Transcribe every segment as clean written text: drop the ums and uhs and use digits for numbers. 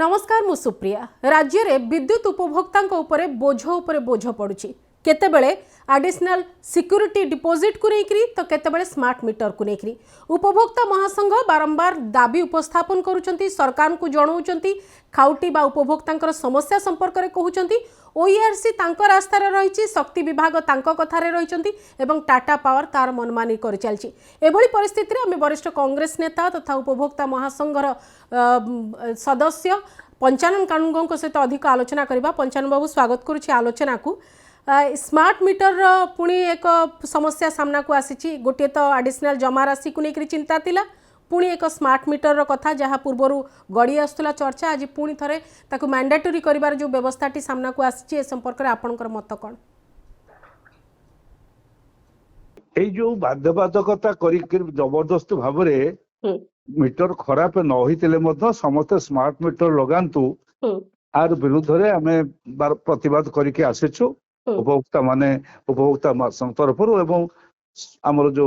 नमस्कार मु सुप्रिया। राज्य रे विद्युत उपभोक्ता बोझ पड़ुछि केतेबेले एडिशनल सिक्यूरिटी डिपोजिट को लेकरी तो केतेबेले स्मार्ट मीटर को लेकरी उपभोक्ता महासंघ बारंबार दाबी उपस्थापन करुचंती सरकार को जणाउचंती खाउटी बा उपभोक्तांकर समस्या संपर्क रे कहउचंती ओईआरसी तांको रास्तार रही शक्ति विभाग तांको कथारे रहिचंती एवं टाटा पावर तार मनमानी कर चलछि। एभली परिस्थिति रे आमे वरिष्ठ कांग्रेस नेता तथा उपभोक्ता महासंघर सदस्य पंचानन कानुंगो सहित अधिक आलोचना करबा। पंचानन बाबू स्वागत करुछि आलोचना को। स्मार्ट मीटर पुणी एक समस्या सामना को आसी गोटे तो एडिशनल जमा राशि को लेकर चिंता थिला पुणी एक स्मार्ट मीटर कथा जहाँ पूर्वर गड़ी आसुला चर्चा आज पुणी थे ताकू मैंडेटरी करिवार जो व्यवस्थाटी सामना को आसी ए संपर्क में आपनकर मत कौन? এই जो बाध्यबाधकता जबरदस्त भाव मीटर खराब न होते समस्त स्मार्ट मीटर लगातु आर विरुद्ध में आम प्रतिवाद करके आसीचु उपभोक्ता माने उपभोक्ता तरफ एवं आमर जो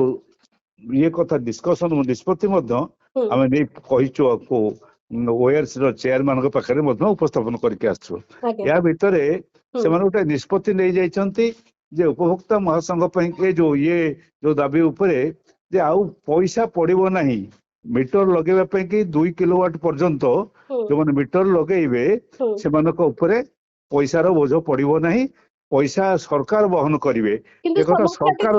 ये कथा डिस्कसन निष्पत्ति आम नहीं कहीचु ओआरसी चेयरमैन पाखे उपस्थापन करके आसु या भितर से गोटे निष्पत्ति नहीं जाइछंती जे उपभोक्ता महासंघ जो ये जो दाबी उपरे जे आउ पैसा पड़िबो नहीं मीटर लगेवा कि 2 किलोवाट पर्यंत जो माने मीटर लगेबे से मानक उपरे पैसार बोझ पड़िबो नहीं पैसा सरकार वहन करिवे। सरकार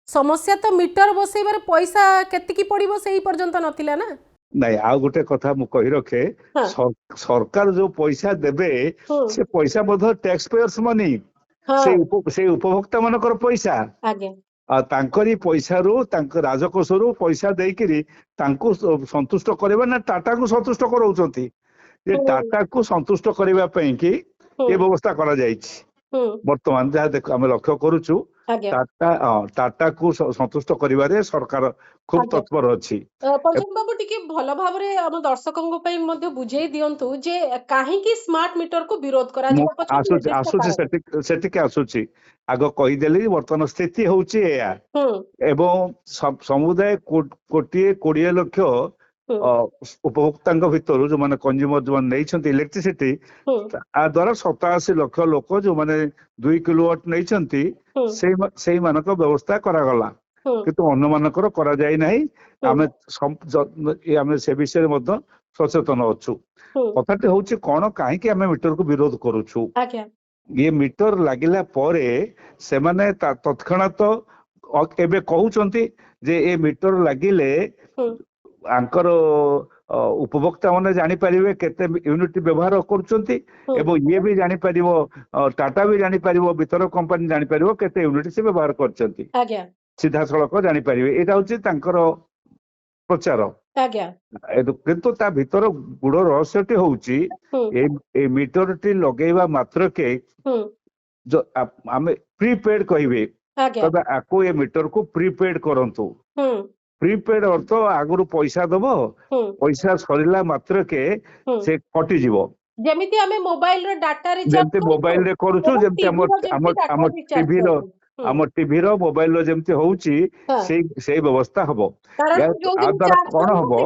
समस्या तो मीटर बसैबार पैसा केतिकी पड़िबो सेही पर्यंत नथिला ना नहीं आ गोटे कथा मु कहि रखे सरकार जो पैसा देबे से पैसा बध टैक्स पेयर्स मनी से उपभोक्ता मानकर पैसा तांकरी पैसा रु राजकोष रु पैसा देकरी तांको संतुष्ट करबा ना टाटा को संतुष्ट कराउचंती जे टाटा को संतुष्ट करबा पई कि ये व्यवस्था करा जायछि। वर्तमान जहाँ देख आम लक्ष्य करुचु टाटा को संतुष्ट करिवारे सरकार खूब तत्पर अछि। पंचम बाबू टिके भल भाव रे हम दर्शकों पई मध्ये बुझेई दियंतु जे काहे की स्मार्ट मीटर को विरोध करा जे आसुची सेटिक आसुची आगो कहि देली वर्तमान स्थिति होउची एया एवं समुदाय कोटिए 20 लाख उपभोक्ता भितर जो माने कंज्यूमर जो नहीं इलेक्ट्रिसिटी आ द्वारा 87 लाख लोक जो माने 2 किलोवाट नहीं से मानक व्यवस्था करागला किंतु अन्य मानकर करा जाय नहीं आमे से विषय में सचेतन अच्छु। कथाटी होची कोन काहे आमे मीटर को विरोध करूछु ये मीटर लागिला परे से माने तत्क्षणात एबे कहउचंती जे ए मीटर लागिले आंकर उपभोक्ता माने जानी परिवे केते यूनिट व्यवहार करचंती एवं ये भी जानी परिवो टाटा भी जानी परिवो वितरक कंपनी जानी परिवो केते यूनिट से व्यवहार करचंती सीधा सड़क जानी परिवे एटा होची तांकर प्रचार किंतु ता भीतर गुड़ रहस्यटी होउची ए मीटर टी लगेवा मात्र के जो आमे प्रीपेड कहिबे तबे आको ए मीटर को प्रीपेड करंतु प्रीपेड अर्थ आगुरु पैसा दबो पैसा सरिला मात्र के से कटि जीवो जेमिति हमें मोबाइल रो डाटा रिचार्ज जेमिति मोबाइल रे करूछु जेमिति हमर टीवी रो मोबाइल रो जेमिति होउची से व्यवस्था हबो कोन हबो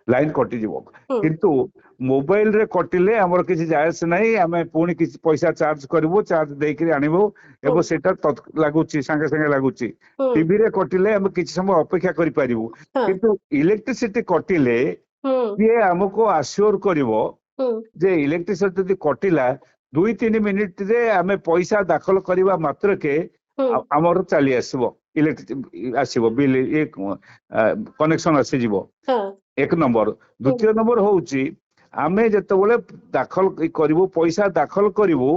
लाइन कटि जीवो किंतु मोबाइल रे कटिले हमर किछि जायस नहीं हमें पुणी किछि पैसा चार्ज करबो चार्ज देकरी आनिबो एबो सेटा लागुची संगे संगे लागुची टीवी रे कटिले हम किछि समय अपेक्षा करि परिबो किंतु इलेक्ट्रिसिटी कटिले ये हमको आश्योर करिवो जे इलेक्ट्रिसिटी यदि कटिला 2-3 मिनिट रे हमें पैसा दाखल करबा मात्र के हमर चली आसीबो इलेक्ट्रिक आसीबो बिल एक कनेक्शन आसी जीवो एक नंबर। द्वितीय नंबर होउची आमे जेतेबेले दाखल करिवो पैसा दाखल करिवो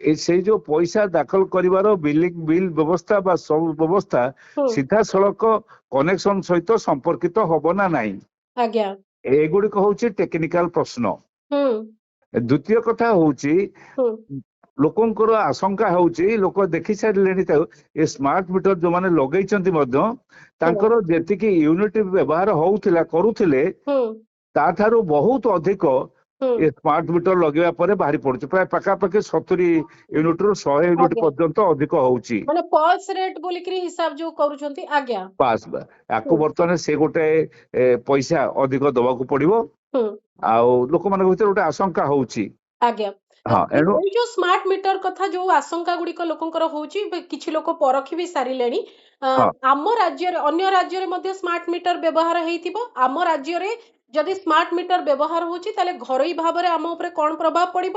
से जो पैसा दाखल करिवारो बिलिंग बिल व्यवस्था बा सब व्यवस्था सीधा सड़क कनेक्शन सहित संपर्कित होबो ना नहीं एगुडी होउची टेक्निकल प्रश्न। द्वितीय कथा होउची लोकंकर आशंका होउची लोक देखि सारलेनी ए स्मार्ट मीटर जो माने लगैचंती मध्य तांकर जेतिकी यूनिट व्यवहार होउथिला करूथिले ताठारु बहुत अधिक ଏ ସ୍ମାର୍ଟ ମିଟର ଲଗେଇବା ପରେ ବାହାରି ପଡୁଛି ପ୍ରାୟ ପାଖାପାଖି 70 ୟୁନିଟ ରୁ 100 ୟୁନିଟ ଆଜ୍ଞା ପର୍ଯ୍ୟନ୍ତ ଅଧିକ ହଉଛି ମାନେ ପଲ୍ସ ରେଟ୍ ବୋଲିକିରି ହିସାବ ଯୋଉ କରୁଛନ୍ତି ଆଜ୍ଞା ପାସ୍ ୟାକୁ ବର୍ତ୍ତମାନ ସେ ଗୋଟେ ପଇସା ଅଧିକ ଦବାକୁ ପଡିବ ହୁଁ ଆଉ ଲୋକମାନଙ୍କ ଭିତରେ ଗୋଟେ ଆଶଙ୍କା ହଉଛି ଆଜ୍ଞା ହଁ ଏଣୁ ଏଇ ଯୋଉ ସ୍ମାର୍ଟ ମିଟର କଥା ଯୋଉ ଆଶଙ୍କା ଗୁଡିକ ଲୋକଙ୍କର ହଉଛି କିଛି ଲୋକ ପରଖି ବି ସାରିଲେଣି ହଁ ଆମ ରାଜ୍ୟରେ ଅନ୍ୟ ରାଜ୍ୟରେ ମଧ୍ୟ ସ୍ମାର୍ଟ ମିଟର ବ୍ୟବହାର ହେଇଥିବ ଆମ ରାଜ୍ୟରେ ଯଦି ସ୍ମାର୍ଟ ମିଟର ବ୍ୟବହାର ହଉଛି ତାହେଲେ ଘରୋଇ ଭାବରେ ଆମ ଉପରେ କଣ ପ୍ରଭାବ ପଡିବ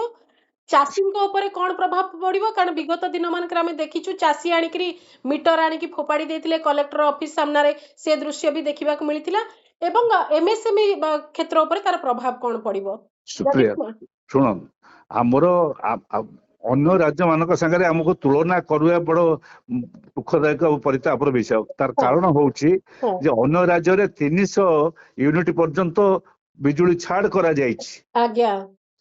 ଚାଷୀଙ୍କ ଉପରେ କଣ ପ୍ରଭାବ ପଡିବ କାରଣ ବିଗତ ଦିନ ମାନଙ୍କରେ ଆମେ ଦେଖିଛୁ ଚାଷୀ ଆଣିକିରି ମିଟର ଆଣିକି ଫୋପାଡି ଦେଇଥିଲେ କଲେକ୍ଟର ଅଫିସ ସାମ୍ନାରେ ସେ ଦୃଶ୍ୟ ବି ଦେଖିବାକୁ ମିଳିଥିଲା ଏବଂ ଏମଏସଏମଇ କ୍ଷେତ୍ର ଉପରେ ତାର ପ୍ରଭାବ କଣ ପଡିବ ଯଦି ସୁପ୍ରିୟା ଶୁଣ ଆମର ଅନ୍ୟ ରାଜ୍ୟ ମାନଙ୍କ ସାଙ୍ଗରେ ଆମକୁ ତୁଳନା କରିବା ବଡ ଦୁଃଖଦାୟକ ପରିତାପର ବିଷୟ ତାର ହଁ କାରଣ ହଉଛି ହଁ ଯେ ଅନ୍ୟ ରାଜ୍ୟରେ 300 ୟୁନିଟ ପର୍ଯ୍ୟନ୍ତ ବିଜୁଳି ଛାଡ କରାଯାଇଛି ଆଜ୍ଞା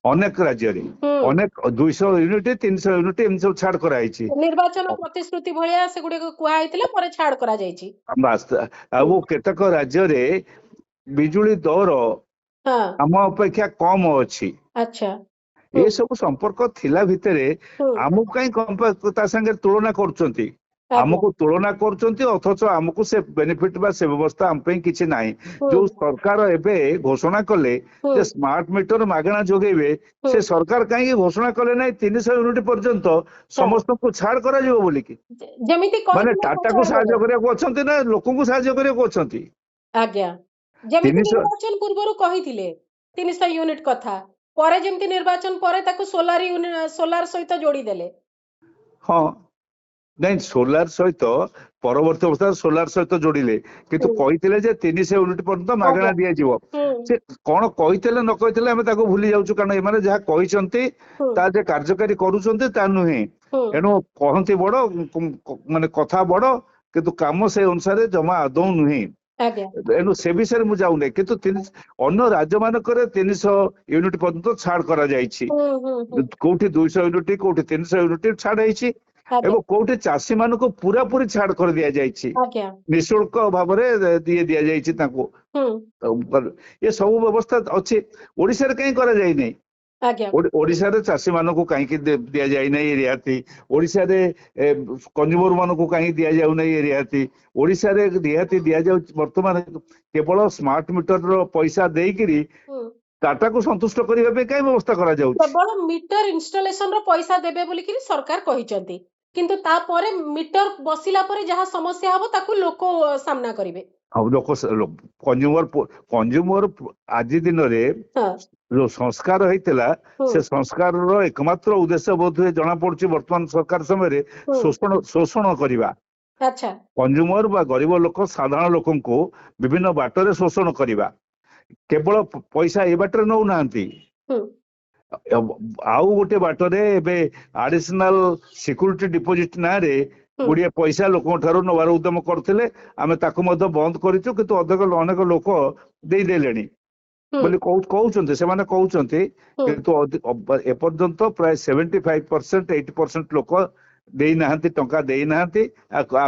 ଅନେକ ରାଜ୍ୟରେ ହୁଁ ଅନେକ 200 ୟୁନିଟ 300 ୟୁନିଟ ଏମିତି ସବୁ ଛାଡ କରାଯାଇଛି ନିର୍ବାଚନ ପ୍ରତିଶ୍ରୁତି ଭଳିଆ ସେଗୁଡିକ କୁହାଯାଇଥିଲା ପରେ ଛାଡ କରାଯାଇଛି ବାସ୍ ଆଉ କେତେକ ରାଜ୍ୟରେ ବିଜୁଳି ଦର ହଁ ଆମ ଅପେକ୍ଷା କମ ଅଛି ଆଚ୍ଛା ଏ ସବୁ ସମ୍ପର୍କ ଥିଲା ଭିତରେ ହୁଁ ଆମକୁ କାହିଁ ତା ସାଙ୍ଗରେ ତୁଳନା କରୁଛନ୍ତି ଆଜ୍ଞା ଆମକୁ ତୁଳନା କରୁଛନ୍ତି ଅଥଚ ଆମକୁ ସେ ବେନିଫିଟ ବା ସେ ବ୍ୟବସ୍ଥା ଆମ ପାଇଁ କିଛି ନାହିଁ ହୁଁ ଯୋଉ ସରକାର ଏବେ ଘୋଷଣା କଲେ ହୁଁ ଯେ ସ୍ମାର୍ଟ ମିଟର ମାଗଣା ଯୋଗେଇବେ ହୁଁ ସେ ସରକାର କାହିଁକି ଘୋଷଣା କଲେ ନାହିଁ 300 ୟୁନିଟ ପର୍ଯ୍ୟନ୍ତ ହଁ ସମସ୍ତଙ୍କୁ ଛାଡ କରାଯିବ ବୋଲିକି ଯେମିତି ମାନେ କହିଥିଲେ ଟାଟାକୁ ସାହାଯ୍ୟ ସେତେବେଳେ କରିବାକୁ ଅଛନ୍ତି ନା ଲୋକଙ୍କୁ ସାହାଯ୍ୟ କରିବାକୁ ଅଛନ୍ତି ଆଜ୍ଞା ଯେମିତି 300 ନିର୍ବାଚନ ପୂର୍ବରୁ କହିଥିଲେ 300 ୟୁନିଟ କଥା ପରେ ଯେମିତି ନିର୍ବାଚନ ପରେ ତାକୁ ସୋଲାର ସହିତ ଯୋଡିଦେଲେ ହଁ ନାଇଁ ସୋଲାର ସହିତ ପରବର୍ତ୍ତୀ ଅବସ୍ଥାରେ ସୋଲାର ସହିତ ଯୋଡିଲେ କିନ୍ତୁ ହୁଁ କହିଥିଲେ ଯେ 300 ୟୁନିଟ ପର୍ଯ୍ୟନ୍ତ ମାଗଣା ଆଜ୍ଞା ଦିଆଯିବ ହୁଁ ସେ କଣ କହିଥିଲେ ନ କହିଥିଲେ ଆମେ ତାକୁ ଭୁଲି ଯାଉଛୁ କାରଣ ଏମାନେ ଯାହା କହିଛନ୍ତି ହୁଁ ତା ଯେ କାର୍ଯ୍ୟକାରୀ କରୁଛନ୍ତି ତା ନୁହେଁ ହୁଁ ଏଣୁ କହନ୍ତି ବଡ ମାନେ କଥା ବଡ କିନ୍ତୁ କାମ ସେ ଅନୁସାରେ ଜମା ଆଦୌ ନୁହେଁ ଆଜ୍ଞା ଏଣୁ ସେ ବିଷୟରେ ମୁଁ ଯାଉନି କିନ୍ତୁ ଅନ୍ୟ ରାଜ୍ୟ ମାନଙ୍କରେ 300 ୟୁନିଟ ପର୍ଯ୍ୟନ୍ତ ଛାଡ କରାଯାଇଛି ହୁଁ ହୁଁ ହୁଁ କୋଉଠି 200 ୟୁନିଟ କୋଉଠି 300 ୟୁନିଟ ଛାଡ ହେଇଛି ଆଜ୍ଞା ଏବଂ କୋଉଠି ଚାଷୀ ମାନଙ୍କୁ ପୁରାପୁରି ଛାଡ କରି ଦିଆଯାଇଛି ଆଜ୍ଞା ନିଃଶୁଳ୍କ ଭାବରେ ଦିଆଯାଇଛି ତାଙ୍କୁ ହୁଁ ଏ ସବୁ ବ୍ୟବସ୍ଥା ଅଛି ଓଡିଶାରେ କାହିଁ କରାଯାଇନି ଆଜ୍ଞା ଓଡିଶାରେ ଚାଷୀ ମାନଙ୍କୁ କାହିଁକି ଦିଆଯାଇନାହିଁ ଏ ରିହାତି ଓଡିଶାରେ କଞ୍ଜୁମର ମାନଙ୍କୁ କାହିଁକି ଦିଆଯାଉନାହିଁ ଏ ରିହାତି ଓଡିଶାରେ ରିହାତି ଦିଆଯାଉଛି ବର୍ତ୍ତମାନ କେବଳ ସ୍ମାର୍ଟ ମିଟର ର ପଇସା ଦେଇକିରି ହୁଁ ଟାଟାକୁ ସନ୍ତୁଷ୍ଟ କରିବା ପାଇଁ କାହିଁ ବ୍ୟବସ୍ଥା କରାଯାଉଛି କେବଳ ମିଟର ଇନଷ୍ଟଲେସନ ର ପଇସା ଦେବେ ବୋଲିକିରି ସରକାର କହିଛନ୍ତି କିନ୍ତୁ ତାପରେ ମିଟର ବସିଲା ପରେ ଯାହା ସମସ୍ୟା ହବ ତାକୁ ଲୋକ ସାମ୍ନା କରିବେ ଆଉ ଲୋକ କଞ୍ଜୁମର ଆଜି ଦିନରେ ହଁ ଯୋଉ ସଂସ୍କାର ହେଇଥିଲା ହୁଁ ସେ ସଂସ୍କାରର ଏକମାତ୍ର ଉଦ୍ଦେଶ୍ୟ ବୋଧ ହୁଏ ଜଣା ପଡୁଛି ବର୍ତ୍ତମାନ ସରକାର ସମୟରେ ହୁଁ ଶୋଷଣ କରିବା ଆଚ୍ଛା କଞ୍ଜୁମର ବା ଗରିବ ଲୋକ ସାଧାରଣ ଲୋକଙ୍କୁ ବିଭିନ୍ନ ବାଟରେ ଶୋଷଣ କରିବା କେବଳ ପଇସା ଏ ବାଟରେ ନଉନାହାନ୍ତି ହୁଁ ଆଉ ଗୋଟେ ବାଟରେ ଏବେ ଆଡିସନାଲ ସିକ୍ୟୁରିଟି ଡିପୋଜିଟ ନାଁରେ ହୁଁ ଗୁଡିଏ ପଇସା ଲୋକଙ୍କ ଠାରୁ ନେବାର ଉଦ୍ୟମ କରୁଥିଲେ ଆମେ ତାକୁ ମଧ୍ୟ ବନ୍ଦ କରିଛୁ କିନ୍ତୁ ଅନେକ ଲୋକ ଦେଇଦେଲେଣି ହୁଁ ବୋଲି କହୁଛନ୍ତି ସେମାନେ କହୁଛନ୍ତି ହୁଁ କିନ୍ତୁ ଏପର୍ଯ୍ୟନ୍ତ ପ୍ରାୟ 75% 80% ଲୋକ ଦେଇନାହାନ୍ତି ଟଙ୍କା ଦେଇନାହାନ୍ତି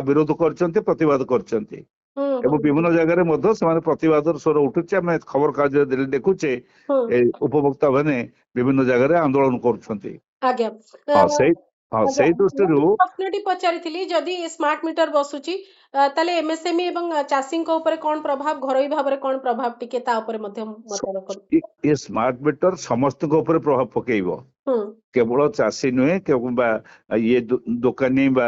ବିରୋଧ କରିଛନ୍ତି ପ୍ରତିବାଦ କରିଛନ୍ତି ହୁଁ ଏବଂ ହୁଁ ବିଭିନ୍ନ ଜାଗାରେ ମଧ୍ୟ ସେମାନେ ପ୍ରତିବାଦର ସ୍ୱର ଉଠୁଛି ଆମେ ଖବର କାଗଜରେ ଦେଖୁଛେ ହୁଁ ଏ ଉପଭୋକ୍ତା ମାନେ ବିଭିନ୍ନ ଜାଗାରେ ଆନ୍ଦୋଳନ କରୁଛନ୍ତି ଆଜ୍ଞା ହଁ ସେଇ ହଁ ଆଜ୍ଞା ସେଇ ମୁଁ ଦୃଷ୍ଟିରୁ ଯୋଉ ପ୍ରଶ୍ନଟି ପଚାରିଥିଲି ଯଦି ସ୍ମାର୍ଟ ମିଟର ବସୁଛି ତାହେଲେ ଏମଏସଏମଇ ଏବଂ ଚାଷୀଙ୍କ ଉପରେ କଣ ପ୍ରଭାବ ଘରୋଇ ଭାବରେ କଣ ପ୍ରଭାବ ଟିକେ ତା ଉପରେ ମଧ୍ୟ ମତ ରଖନ୍ତୁ ଏ ସ୍ମାର୍ଟ ମିଟର ସମସ୍ତଙ୍କ ଉପରେ ପ୍ରଭାବ ପକେଇବ ହୁଁ କେବଳ ଚାଷୀ ନୁହେଁ ବା ଇଏ ଦୋକାନୀ ବା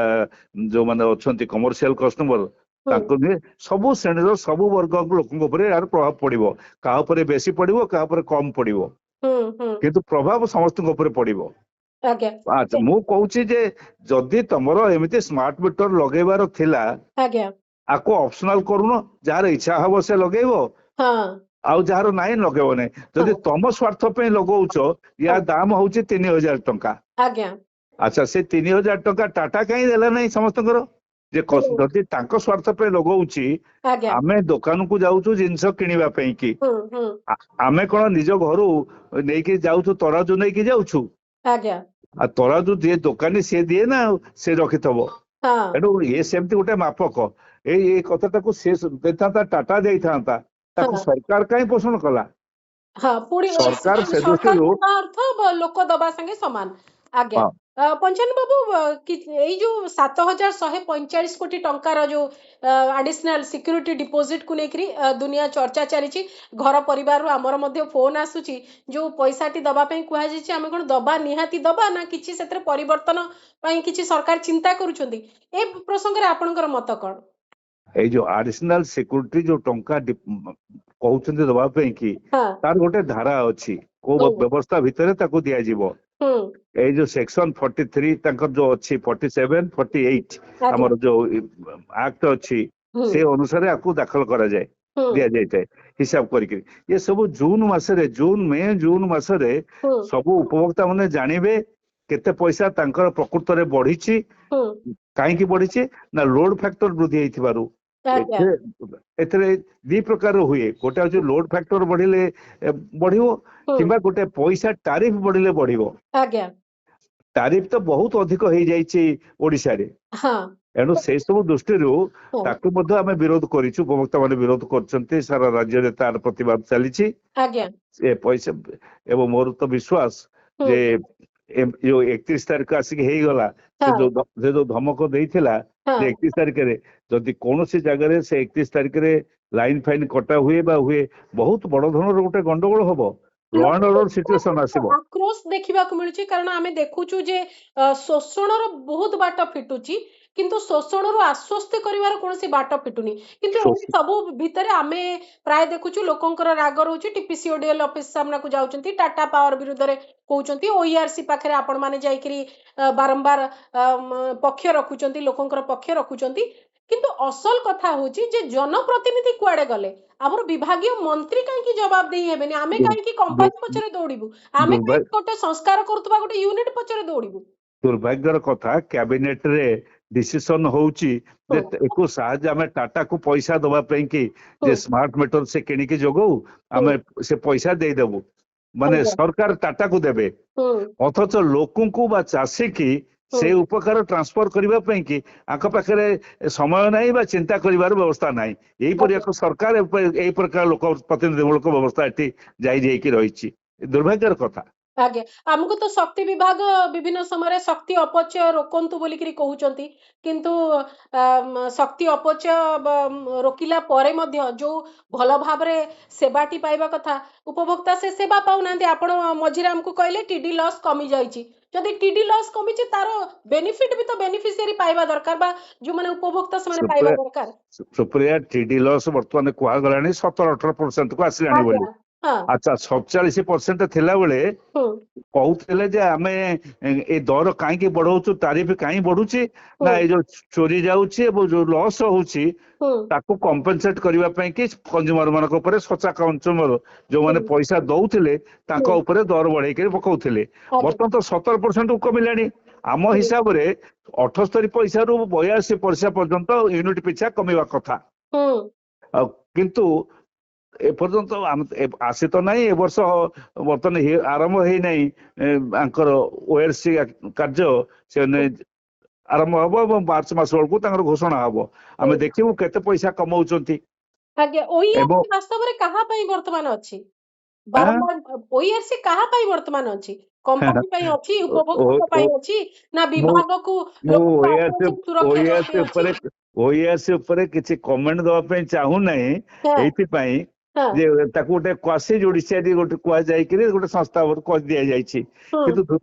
ଯୋଉମାନେ ଅଛନ୍ତି କମର୍ସିଆଲ କଷ୍ଟମର ହୁଁ ତାଙ୍କୁ ନୁହେଁ ସବୁ ଶ୍ରେଣୀର ସବୁ ବର୍ଗ ଲୋକଙ୍କ ଉପରେ ଏହାର ପ୍ରଭାବ ପଡିବ କାହା ଉପରେ ବେଶୀ ପଡିବ କାହା ଉପରେ କମ ପଡିବ ହୁଁ ହୁଁ କିନ୍ତୁ ପ୍ରଭାବ ସମସ୍ତଙ୍କ ଉପରେ ପଡିବ ଆଜ୍ଞା ଆଚ୍ଛା ମୁଁ କହୁଛି ଯେ ଯଦି ତମର ଏମିତି ସ୍ମାର୍ଟ ମିଟର ଲଗେଇବାର ଥିଲା ଆଜ୍ଞା ଆକୁ ଅପସନାଲ କରୁନ ଯାହାର ଇଚ୍ଛା ହବ ସେ ଲଗେଇବ ହଁ ଆଉ ଯାହାର ନାହିଁ ଲଗେଇବ ନାହିଁ ଯଦି ହଁ ତମ ସ୍ୱାର୍ଥ ପାଇଁ ଲଗଉଛ ୟା ହଁ ଦାମ ହଉଛି 3000 ଟଙ୍କା ଆଜ୍ଞା ଆଚ୍ଛା ସେ 3000 ଟଙ୍କା ଟାଟା କାହିଁ ଦେଲା ନାହିଁ ସମସ୍ତଙ୍କର ଯେ ହୁଁ ଯଦି ତାଙ୍କ ସ୍ୱାର୍ଥ ପାଇଁ ଲଗଉଛି ଆଜ୍ଞା ଆମେ ଦୋକାନକୁ ଯାଉଛୁ ଜିନିଷ କିଣିବା ପାଇଁ କି ହୁଁ ହୁଁ ଆମେ କଣ ନିଜ ଘରୁ ନେଇକି ଯାଉଛୁ ତରାଜୁ ନେଇକି ଯାଉଛୁ ଆଜ୍ଞା ଆଉ ତରାଜୁ ଯିଏ ଦୋକାନୀ ସିଏ ଦିଏ ନା ଆଉ ସେ ରଖିଥବ ହଁ ଏଣୁ ଇଏ ସେମିତି ଗୋଟେ ମାପକ ଏଇ କଥାଟାକୁ ସେ ଦେଇଥାନ୍ତା ଟାଟା ଦେଇଥାନ୍ତା ତାକୁ ହଁ ସରକାର କାହିଁ ପୋଷଣ କଲା हाँ पुणी सरकार से सरकार दृष्टि देवा अर्थ लोक दबा संगे समान आज्ञा पंचायन बाबू ये जो 7,145 कोटी टंकार जो एडिशनल सिक्यूरिटी डिपोजिट को लेकरी दुनिया चर्चा चली घर परिवार आमर मध्य फोन आसूची जो पैसाटी दबा पे कुहा जायछि आमे कोन दबा निहाती दबा ना किछि सेतरे परिवर्तन पई किछि सरकार चिंता करूछंती ए प्रसंग रे आपनकर मत कोन ए जो एडिशनल सिक्यूरिटी जो टंका कहउछन्ते दबा पे कि तार गोटे धारा अछि को व्यवस्था भितरे ताको दिया जीवो ए जो सेक्शन 43 तंकर जो अछि 47 48 हमर जो एक्ट अछि से अनुसार आकु दाखल करा जाय दिया जाय हिसाब करके ये सब जून मासरे जून मासरे सब उपभोक्ता माने जानिबे केते पैसा तांकर प्रकृत रे बढ़िछि काहे की बढ़िछि ना लोड फैक्टर वृद्धि हेतिबारु एथरे दी प्रकार हुए गोटे हूँ लोड फैक्टर बढ़िले बढ़िबो किंबा गोटे पैसा टैरिफ बढ़िले बढ़िबो टैरिफ तो बहुत अधिक हो जाइछि ओडिसा रे एणु से सब दृष्टि ताकू मध्य आमे विरोध करिछु उपभोक्ता माने विरोध करछन्ते सारा राज्य रे तार प्रतिवाद चलीछि ए पैसा एवं मोर तो विश्वास जे जो 31 तारीख आसिक हे गला से जो धमक देइथिला 31 तारीख रे जदि कौन सी जगह से 31 तारीख रे लाइन फाइन कटा हुए बा हुए बहुत बड़ धৰণৰ गोटे गंडगोल हबो लॉ एंड ऑर्डर सिचुएशन आसीबो आक्रोश देखिबा को मिलुची कारण आमे देखुचु जे शोषणर बहुत बाट फिटुची किंतु शोषणर आश्वस्त करिवार कोनसी बाट फिटुनी किंतु सब भितरे आमे प्राय देखुचु लोकंकर राग रहउची टीपीसीओडीएल ऑफिस सामना को जाउचंती टाटा पावर विरुद्ध रे कहउचंती ओईआरसी पाखरे आपण माने जाईकरी बारंबार पक्ष रखुचंती लोकंकर पक्ष रखुचंती किंतु असल कथा होची जे जनप्रतिनिधि कुआडे गले आमर विभागीय मंत्री काहे जवाब देई हेबेनी आमे काहे कंपनी पछरे दौड़िबू आमे गोटे संस्कार करतबा गोटे यूनिट पछरे दौड़िबू दुर्भाग्यर कथा कैबिनेट रे डिसीजन होउची जे एको साज आमे टाटा को पैसा दबा पे कि जे स्मार्ट मीटर से किनी के जोगो आमे से पैसा दे देबू माने सरकार टाटा को देबे अथच लोकन को बा चासी की से उपकार ट्रांसफर करबा पे कि आक पाखरे समय नाही बा चिंता करिवार व्यवस्था नाही एही पर एक सरकार एही प्रकार लोक प्रतिनिधि मूलक व्यवस्था एठी जाई जाई की रहिछि दुर्भाग्यर कथा आगे हमको तो शक्ति विभाग विभिन्न समय शक्ति अपचय रोकंतु बोली करी कहउचंती किंतु शक्ति अपचय रोकिला परे मध्य जो भल भाव रे सेवाटी पाइबा कथा उपभोक्ता से सेवा पाउनांती आपण मझिरा हमको कहले टीडी लॉस कमी जाईची जदि टीडी लॉस कमी छि तार बेनिफिट भी तो बेनिफिशियरी पाइबा दरकार बा जो माने उपभोक्ता से माने पाइबा दरकार सुप्रिया टीडी लॉस वर्तमान कुआ गलानी 17-18% को आसिलानी बोली अच्छा 47% थिला बेले कहूले जे आमे ए दर काहे बढ़ाउछु तारीफ काहे बढ़ुची ना ए जो चोरी जाउची एवं जो लॉस होउची ताको कंपेंसेट करबा पई कि कंज्यूमर मानक ऊपर सचा कंज्यूमर जो माने पैसा दउथिले ताको ऊपर दर बढ़ाई के पकाउथिले वर्तमान तो 17% को कमिलानी आम हिसाब रे 78 पैसा रु 82 पैसा पर्यंत यूनिट पिछा कमिवा कथा किंतु एपर्यंत आसी तो नहीं ए वर्ष बर्तमान आरंभ है नहीं ओएरसी कार्य से आरंभ हम मार्च मास बेलू घोषणा हम आम देखू केते पैसा कमाउछंती वास्तव में कहा वर्तमान अच्छी ओएरसी कहा वर्तमान अच्छी कंपनी पई अछि उपभोक्ता पई अछि ना विभाग को ओएरसी ऊपर किछि कमेंट दवा पई चाहू नहीं एथि पई जे ताको गोटे क्वासी जुडिशियरी गोटे कुआ जाई कि गोटे संस्था कह दिया जाइछि किंतु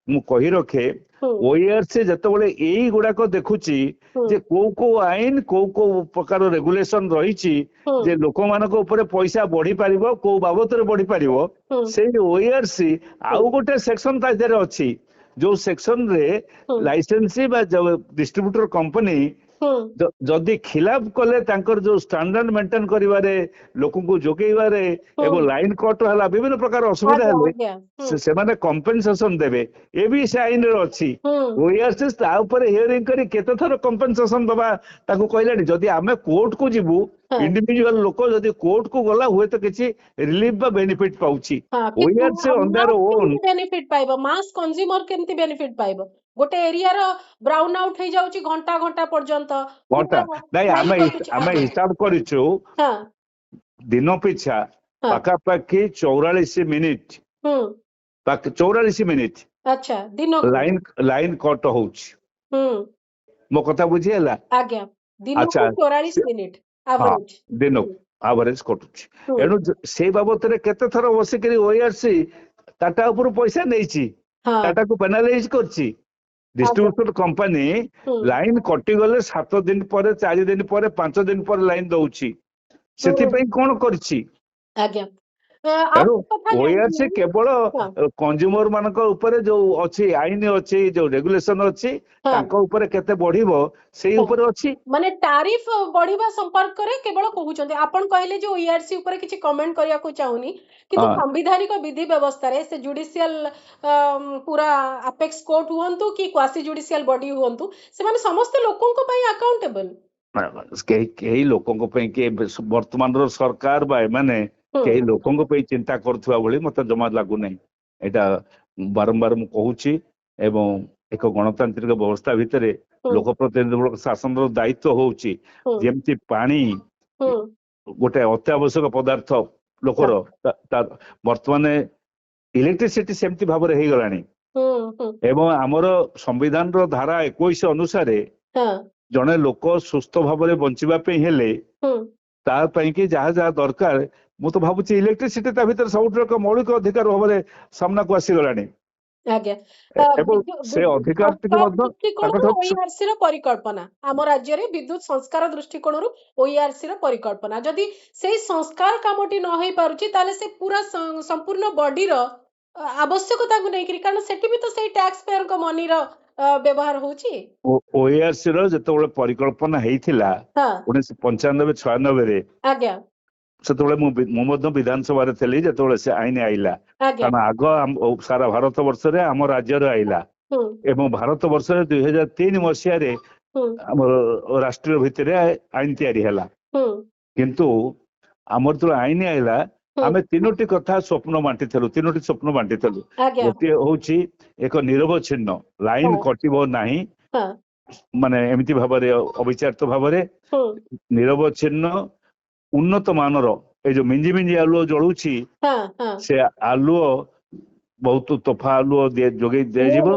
मु कहि रखे ओएरसी जते बेले एई गुडाको देखुची जे को आईन को प्रकार रेगुलेशन रहिछि जे लोक मानक ऊपर पैसा बढ़ी पारिबो को बाबत रे बढ़ी पारिबो से ओएरसी आउ गोटे सेक्शन ता देरे अछि जो सेक्शन रे लाइसेंसी बा डिस्ट्रीब्यूटर कंपनी जदि खिलाफ कले तांकर जो स्टैंडर्ड मेंटेन करिवारे लोक को जोगेइबारे एवं लाइन कट हला विभिन्न प्रकार असुविधा हेले से माने कंपेंसेशन देबे ए भी से आईन रे अछि ओएरसी ता ऊपर हियरिंग करी केते थर कंपेंसेशन दबा ताको कहलानी जदि आमे कोर्ट को जिबू इंडिविजुअल लोक जदि कोर्ट को गला हुए तो किछि रिलीफ बा बेनिफिट पाउची OERC on their own benefit पाइबो मास कंज्यूमर केमति बेनिफिट पाइबो गोटे एरिया रो ब्राउन आउट हे जाउची घंटा घंटा पर्यंत घंटा नहीं आमे हिसाब करिछु दिन पिछा ପାଖାପାଖି 44 ମିନିଟ୍ 44 ମିନିଟ୍ ଆଚ୍ଛା ଦିନକୁ ଲାଇନ କଟ ହଉଛି। ମୋ କଥା ବୁଝି ହେଲା? ଆଜ୍ଞା ଦିନକୁ ଆଚ୍ଛା 44 ମିନିଟ୍ ହଁ ଆଭରେଜ ଦିନକୁ ଆଭରେଜ କଟୁଛି। ଏଣୁ ସେଇ ବାବଦରେ କେତେ ଥର ବସିକିରି ORC ଟାଟା ଉପରୁ ପଇସା ନେଇଛି, ଟାଟାକୁ ପେନାଲାଇଜ କରିଛି। ଡିଷ୍ଟ୍ରିବ୍ୟୁଟର କମ୍ପାନୀ ଲାଇନ କଟିଗଲେ 7 ଦିନ ପରେ, 4 ଦିନ ପରେ, 5 ଦିନ ପରେ ଲାଇନ ଦଉଛି। ସେଥିପାଇଁ କଣ କରିଛି? ଆଜ୍ଞା ତେଣୁ ORC କେବଳ କଞ୍ଜ୍ୟୁମର ମାନଙ୍କ ଉପରେ ଯୋଉ ଅଛି ଆଇନ ଅଛି, ଯୋଉ ରେଗୁଲେସନ ଅଛି, ତାଙ୍କ ଉପରେ କେତେ ବଢିବ ସେଇ ଉପରେ ଅଛି। ମାନେ ଟାରିଫ ବଢିବା ସମ୍ପର୍କରେ କେବଳ କହୁଛନ୍ତି। ଆପଣ କହିଲେ ଯେ ORC ଉପରେ କିଛି କମେଣ୍ଟ କରିବାକୁ ଚାହୁଁନି, କିନ୍ତୁ ସାମ୍ବିଧାନିକ ବିଧି ବ୍ୟବସ୍ଥାରେ ସେ ଜୁଡିସିଆଲ ପୁରା ଆपेक्स କୋର୍ଟ ହୁଅନ୍ତୁ କି କ୍ୱାସି ଜୁଡିସିଆଲ ବଡି ହୁଅନ୍ତୁ, ସେମାନେ ସମସ୍ତେ ଲୋକଙ୍କ ପାଇଁ ଆକାଉଣ୍ଟେବଲ। କେହି ଲୋକଙ୍କ ପାଇଁ କି ବର୍ତ୍ତମାନର ସରକାର ବା ଏମାନେ କେହି ଲୋକଙ୍କ ପାଇଁ ଚିନ୍ତା କରୁଥିବା ଭଳି ମତେ ଜମା ଲାଗୁନାହିଁ। ଏଇଟା ବାରମ୍ବାର ମୁଁ କହୁଛି। ଏବଂ ଏକ ଗଣତାନ୍ତ୍ରିକ ବ୍ୟବସ୍ଥା ଭିତରେ ଲୋକପ୍ରତିନିଧି ଶାସନର ଦାୟିତ୍ୱ ହଉଛି ଯେମିତି ପାଣି ଗୋଟେ ଅତ୍ୟାବଶ୍ୟକ ପଦାର୍ଥ ଲୋକର, ବର୍ତ୍ତମାନ ଇଲେକ୍ଟ୍ରିସିଟି ସେମିତି ଭାବରେ ହେଇଗଲାଣି। ଏବଂ ଆମର ସମ୍ବିଧାନର ଧାରା 21 ଅନୁସାରେ ଜଣେ ଲୋକ ସୁସ୍ଥ ଭାବରେ ବଞ୍ଚିବା ପାଇଁ ହେଲେ ତା ପାଇଁ କି ଯାହା ଯାହା ଦରକାର, ମୁଁ ତ ଭାବୁଛି ଇଲେକ୍ଟ୍ରିସିଟି ତା ଭିତରେ ସବୁଠୁ ଏକ ମୌଳିକ ଅଧିକାର ଭାବରେ ସାମ୍ନାକୁ ଆସିଗଲାଣି। ଆଜ୍ଞା ଏବଂ ସେ ଅଧିକାର ଟିକେ ମଧ୍ୟ ORC ର ପରିକଳ୍ପନା, ଆମ ରାଜ୍ୟରେ ବିଦ୍ୟୁତ ସଂସ୍କାର ଦୃଷ୍ଟିକୋଣରୁ ORC ର ପରିକଳ୍ପନା, ଯଦି ସେଇ ସଂସ୍କାର କାମଟି ନ ହେଇ ପାରୁଛି ତାହେଲେ ସେ ପୁରା ସମ୍ପୂର୍ଣ୍ଣ ବଡିର ଆବଶ୍ୟକତାକୁ ନେଇକିରି, କାରଣ ସେଠି ବି ତ ସେଇ ଟ୍ୟାକ୍ସ ପେୟରଙ୍କ ମନିର ବ୍ୟବହାର ହଉଛି। ORC ର ଯେତେବେଳେ ପରିକଳ୍ପନା ହେଇଥିଲା 1995-96ରେ, ଆଜ୍ଞା ସେତେବେଳେ ମୁଁ ମଧ୍ୟ ବିଧାନସଭାରେ ଥିଲି ଯେତେବେଳେ ସେ ଆଇନ ଆଇଲା। କାରଣ ଆଗ ସାରା ଭାରତ ବର୍ଷରେ ଆମ ରାଜ୍ୟରେ ଆଇଲା ଏବଂ ଭାରତ ବର୍ଷରେ 2003 ମସିହାରେ ଆମର ରାଷ୍ଟ୍ରୀୟ ଭିତରେ ଆଇନ ତିଆରି ହେଲା। କିନ୍ତୁ ଆମର ଯେତେବେଳେ ଆଇନ ଆଇଲା, ଆମେ 3ଟି କଥା ସ୍ୱପ୍ନ ବାଣ୍ଟିଥିଲୁ, 3ଟି ସ୍ୱପ୍ନ ବାଣ୍ଟିଥିଲୁ। ଗୋଟିଏ ହଉଛି ଏକ ନିରବଚ୍ଛିନ୍ନ ଲାଇନ କଟିବ ନାହିଁ, ମାନେ ଏମିତି ଭାବରେ ଅବିଚାରିତ ଭାବରେ ନିରବଚ୍ଛିନ୍ନ ଉନ୍ନତ ମାନର ଏଇ ଯୋଉ ମିଞ୍ଜି ମିଞ୍ଜି ଆଲୁଅ ଜଳୁଛି, ସେ ଆଲୁଅ ବହୁତ ତୋଫା ଆଲୁଅ ଯୋଗେଇ ଦିଆଯିବ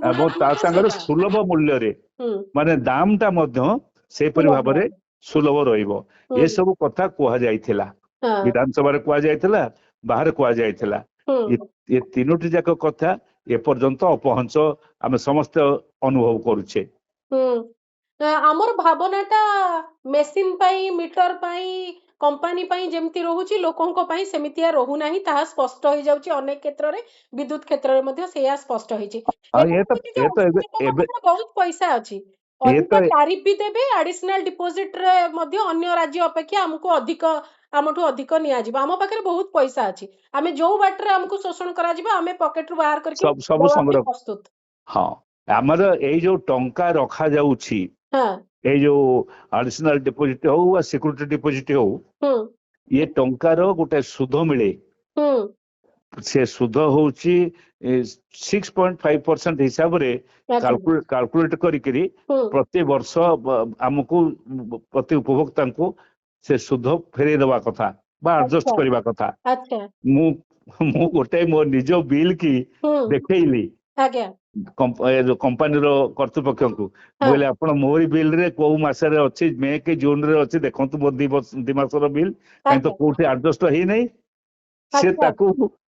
ଏବଂ ତା ସାଙ୍ଗରେ ସୁଲଭ ମୂଲ୍ୟରେ, ମାନେ ଦାମ ଟା ମଧ୍ୟ ସେପରି ଭାବରେ ସୁଲଭ ରହିବ। ଏସବୁ କଥା କୁହାଯାଇଥିଲା, ବିଧାନସଭାରେ କୁହାଯାଇଥିଲା, ବାହାରେ କୁହାଯାଇଥିଲା। ଏ 3ଟି ଯାକ କଥା ଏପର୍ଯ୍ୟନ୍ତ ଅପହଞ୍ଚ ଆମେ ସମସ୍ତେ ଅନୁଭବ କରୁଛେ। ଆମର ଭାବନାଟା ମେସିନ ପାଇଁ, ମିଟର ପାଇଁ, କମ୍ପାନୀ ପାଇଁ ଯେମିତି ରହୁଛି, ଲୋକଙ୍କ ପାଇଁ ସେମିତିଆ ରହୁନାହିଁ। ତାହା ସ୍ପଷ୍ଟ ହେଇଯାଉଛି ଅନେକ କ୍ଷେତ୍ରରେ, ବିଦ୍ୟୁତ କ୍ଷେତ୍ରରେ ମଧ୍ୟ ସେଇଆ ସ୍ପଷ୍ଟ ହେଇଛି। ବହୁତ ପଇସା ଅଛି, ଅଧିକ ଟାରିଫ ବି ଦେବେ, ଆଡିସନାଲ ଡିପୋଜିଟ ରେ ମଧ୍ୟ ଅନ୍ୟ ରାଜ୍ୟ ଅପେକ୍ଷା ଆମଠୁ ଅଧିକ ନିଆଯିବ। ଆମ ପାଖରେ ବହୁତ ପଇସା ଅଛି, ଆମେ ଯୋଉ ବାଟରେ ଆମକୁ ଶୋଷଣ କରାଯିବ ଆମେ ପକେଟରୁ ବାହାର କରିକି ସବୁ ସଂଗ୍ରହ ପ୍ରସ୍ତୁତ। ହଁ, ଆମର ଏଇ ଯୋଉ ଟଙ୍କା ରଖାଯାଉଛି, ଏଇ ଯୋଉ ଆଡିସନାଲ ଡିପୋଜିଟ ହଉ ବା ସିକ୍ୟୁରିଟି ଡିପୋଜିଟ ହଉ, ଏ ଟଙ୍କାର ଗୋଟେ ସୁଧ ମିଳେ। ସେ ସୁଧ ହଉଛି 6.5% ହିସାବରେ କାଲକୁଲେଟ କରିକିରି ପ୍ରତି ବର୍ଷ ଆମକୁ, ପ୍ରତି ଉପଭୋକ୍ତାଙ୍କୁ ସେ ସୁଧ ଫେରେଇ ଦେବା କଥା ବା ଆଡଜଷ୍ଟ କରିବା କଥା। ମୁଁ ଗୋଟେ ମୋ ନିଜ ବିଲ୍ କି ଦେଖେଇଲି କମ୍ପାନୀର କର୍ତ୍ତୃପକ୍ଷଙ୍କୁ। ମୁଁ କହିଲି ଆପଣ ମୋରି ବିଲ୍ ରେ କୋଉ ମାସରେ ଅଛି, ମେ କି ଜୁନ ରେ ଅଛି, ଦେଖନ୍ତୁ ମୋ 2 ମାସର ବିଲ୍, କାହିଁ ତ କୋଉଠି ଆଡଜଷ୍ଟ ହେଇନାହିଁ। ସେ ତାକୁ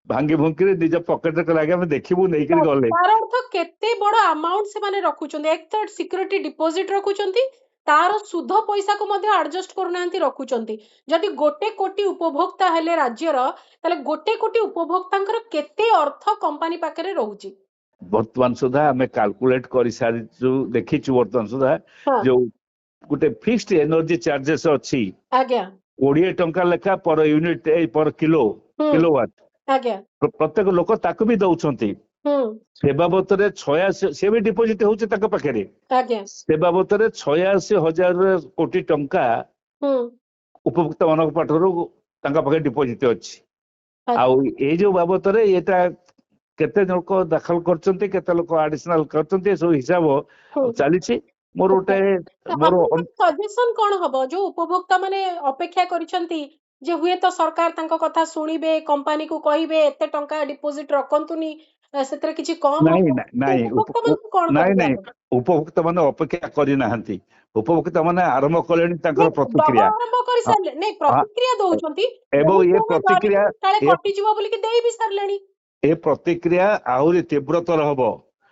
ଭାଙ୍ଗି ଭୁଙ୍ଗିରେ ନିଜ ପକେଟରେ କଲେ, ଆଜ୍ଞା ଆମେ ଦେଖିବୁ, ନେଇକିରି ଗଲେ। ତାର ଅର୍ଥ କେତେ ବଡ ଆମାଉଣ୍ଟ ସେମାନେ ରଖୁଛନ୍ତି, 1/3 ସିକ୍ୟୁରିଟି ଡିପୋଜିଟ ରଖୁଛନ୍ତି, ତାର ସୁଧ ପଇସାକୁ ମଧ୍ୟ ଆଡଜଷ୍ଟ କରୁନାହାନ୍ତି, ରଖୁଛନ୍ତି। ଯଦି 1 କୋଟି ଉପଭୋକ୍ତା ହେଲେ ରାଜ୍ୟର, ତାହେଲେ 1 କୋଟି ଉପଭୋକ୍ତାଙ୍କର କେତେ ଅର୍ଥ କମ୍ପାନୀ ପାଖରେ ରହୁଛି? ବର୍ତ୍ତମାନ ସୁଦ୍ଧା ଆମେ କାଲକୁଲେଟ କରିସାରିଛୁ, ଦେଖିଛୁ ବର୍ତ୍ତମାନ ସୁଦ୍ଧା ଯୋଉ ଗୋଟେ ଫିକ୍ସଡ ଏନର୍ଜି ଚାର୍ଜେସ୍ ଅଛି, 20 ଟଙ୍କା ଲେଖା ପର ୟୁନିଟ, ପର କିଲୋୱାଟ, ପ୍ରତ୍ୟେକ ଲୋକ ତାକୁ ବି ଦଉଛନ୍ତି। ସେ ବାବଦରେ 86, ସେ ବି ଡିପୋଜିଟ ହଉଛି ତାଙ୍କ ପାଖରେ, ସେ ବାବଦରେ 86,000 କୋଟି ଟଙ୍କା ଉପଭୋକ୍ତା ମାନଙ୍କ ପାଖରୁ ତାଙ୍କ ପାଖରେ ଡିପୋଜିଟ ଅଛି। ଆଉ ଏଇ ଯୋଉ ବାବଦରେ ଏଇଟା କେତେ ଲୋକ ଦାଖଲ କରିଛନ୍ତି, କେତେ ଲୋକ ଆଡିସନାଲ କରିଛନ୍ତି, ଏସବୁ ହିସାବ ଚାଲିଛି। ମୋର ଗୋଟେ ସଜେସନ କଣ ହବ, ଯୋଉ ଉପଭୋକ୍ତା ମାନେ ଅପେକ୍ଷା କରିଛନ୍ତି जे हुए तो सरकार तांको कथा सुनिबे कंपनी को कहिबे एते टंका डिपोजिट रखंतुनी सेतरे किछि कम ନାଇଁ हबो ନାଇଁ उपभोक्ता मानकु कोन ନାଇଁ कहिबे ନାଇଁ आपण ଉପଭୋକ୍ତା ମାନେ ଅପେକ୍ଷା କରିନାହାନ୍ତି। ଉପଭୋକ୍ତା ମାନେ ଆରମ୍ଭ କଲେଣି ତାଙ୍କର नहीं दबा ପ୍ରତିକ୍ରିୟା। आरंभ कर ଆ- सारले नहीं ଆ- प्रतिक्रिया दउचंती ଏବଂ बहुत ଏ जने ପ୍ରତିକ୍ରିୟା डरिक काले ଏ कटि जीव बोली कि देई भी सारलेनी ଏ ପ୍ରତିକ୍ରିୟା ଆହୁରି ତୀବ୍ରତର ହବ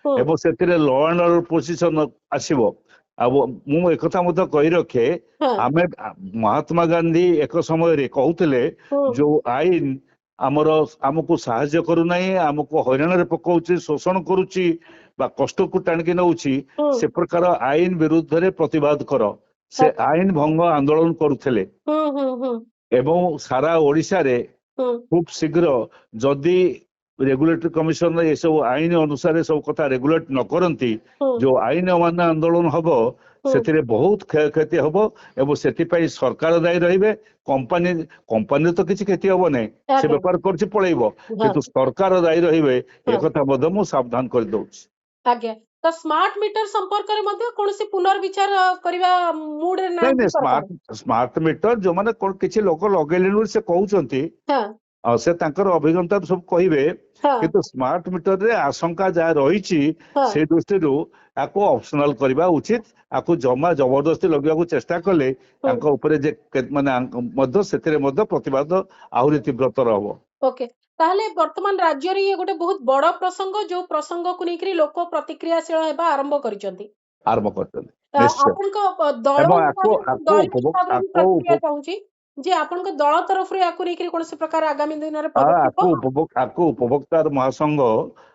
हम्म ଏବଂ ସେଥିରେ ଲ ଆଣ୍ଡ ଅର୍ଡର ପୋଜିସନ ଆସିବ। ଆଉ ମୁଁ ଏକଥା ମଧ୍ୟ କହି ରଖେ, हाँ ଆମେ ମହାତ୍ମା ଗାନ୍ଧୀ ଏକ ସମୟରେ କହୁଥିଲେ हम्म ଯୋଉ ଆଇନ ଆମର ଆମକୁ ସାହାଯ୍ୟ କରୁନାହିଁ, ଆମକୁ ହଇରାଣରେ ପକଉଛି, ଶୋଷଣ କରୁଛି ବା କଷ୍ଟକୁ ଟାଣିକି ନଉଛି, हम्म ସେ ପ୍ରକାର ଆଇନ ବିରୁଦ୍ଧରେ ପ୍ରତିବାଦ କର। ସେ अच्छा ଆଇନ ଭଙ୍ଗ ଆନ୍ଦୋଳନ କରୁଥିଲେ हम्म ଏବଂ ସାରା ଓଡ଼ିଶାରେ हम्म খুব ଶୀଘ୍ର ଯଦି ରେଗୁଲେଟରୀ କମିଶନ ଏସବୁ ଆଇନ ଅନୁସାରେ ସବୁ କଥା ରେଗୁଲେଟ ନ କରନ୍ତି, हम्म ଯୋଉ ଆଇନ ଅମାନ୍ୟ ଆନ୍ଦୋଳନ ହବ हम्म ସେଥିରେ ବହୁତ କ୍ଷୟକ୍ଷତି ହବ ଏବଂ ସେଥିପାଇଁ ସରକାର ଦାୟୀ ରହିବେ। କମ୍ପାନୀ କମ୍ପାନୀର ତ କିଛି କ୍ଷତି ହବ ନାହିଁ, ସେ आगे ବେପାର କରୁଛି ପଳେଇବ, हाँ କିନ୍ତୁ ସରକାର ଦାୟୀ ରହିବେ। हाँ ଏକଥା ମଧ୍ୟ ମୁଁ ସାବଧାନ କରିଦଉଛି। आगे तो स्मार्ट मीटर संपर्क रे मध्ये कोनसी पुनर्विचार करबा मूड रे ନାଇଁ नांती ନାଇଁ सरकार ସ୍ମାର୍ଟ ମିଟର ଯୋଉମାନେ କିଛି ଲୋକ ଲଗେଇଲେଣି ବୋଲି ସେ କହୁଛନ୍ତି, हाँ ସେ ତାଙ୍କର ଅଭିଜ୍ଞତା ସବୁ କହିବେ। हाँ କିନ୍ତୁ ସ୍ମାର୍ଟ ମିଟରରେ ଆଶଙ୍କା ଯାହା ରହିଛି हाँ ସେ ଦୃଷ୍ଟିରୁ ଆକୁ ଅପସନାଲ କରିବା ଉଚିତ। ଆକୁ ଜମା ଜବରଦସ୍ତି ଲଗେଇବାକୁ ଚେଷ୍ଟା କଲେ हम्म ତାଙ୍କ ଉପରେ ଯେ ମାନେ ମଧ୍ୟ ସେଥିରେ ମଧ୍ୟ ପ୍ରତିବାଦ ଆହୁରି ତୀବ୍ରତର ହବ। ओके ताहले वर्तमान राज्य रे ये गोटे बहुत बड़ प्रसंग जो प्रसंग को नेकरी लोक प्रतिक्रियाशील हेबा आरंभ करिसंती ଆରମ୍ଭ କରିଛନ୍ତି ନିଶ୍ଚୟ। ଆପଣଙ୍କ ଦଳ ଏବଂ ଦଳ ହିସାବରେ ମୁଁ ପ୍ରତିକ୍ରିୟା ଚାହୁଁଛି ଯେ ଆପଣଙ୍କ ଦଳ ତରଫରୁ ୟାକୁ ନେଇକରି କୌଣସି ପ୍ରକାର ଆଗାମୀ ଦିନରେ ପଦକ୍ଷେପ ଆକୁ ଉପଭୋକ୍ତା ମହାସଂଘ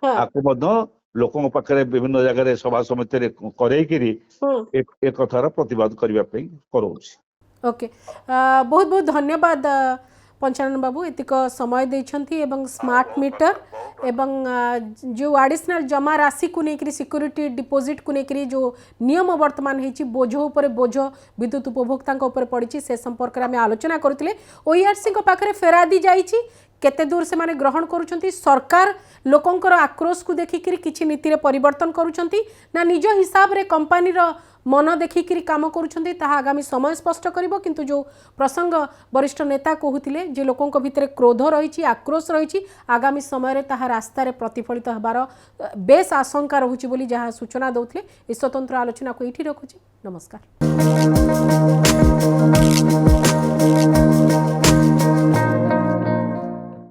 ହଁ ଆକୁ ମଧ୍ୟ ଲୋକଙ୍କ ପାଖରେ ବିଭିନ୍ନ ଜାଗାରେ ସଭା ସମିତିରେ କରେଇକିରି ହୁଁ ଏ କଥାର ପ୍ରତିବାଦ କରିବା ପାଇଁ କରଉଛି। ओके बहुत बहुत धन्यवाद पंचानन बाबू एतिक समय देइछंती एवं स्मार्ट मीटर एवं जो एडिशनल जमा राशि को लेकर सिक्योरिटी डिपोजिट को लेकर जो नियम वर्तमान होती बोझ उपर बोझ विद्युत उपभोक्ता उपर पड़ी से संपर्क में आम आलोचना करते ओईआरसी पाखे फेरादी जाइए केते दूर से माने ग्रहण करुछंती सरकार लोकंकर आक्रोश को देखिक किछि नीति रे परिवर्तन करुछंती ना निज हिसाब रे कंपनी रो मन देखिक काम करुछंती ताहा आगामी समय स्पष्ट करिवो। किंतु जो प्रसंग वरिष्ठ नेता कहूतिले जे लोकंक भितरे क्रोध रहिछि आक्रोश रहिछि आगामी समय रे ताहा रास्ता रे प्रतिफलित हबार बेस आशंका रहुछि बोली जहा सूचना दउतले। ए स्वतंत्र आलोचना को एठी रखुछि। नमस्कार।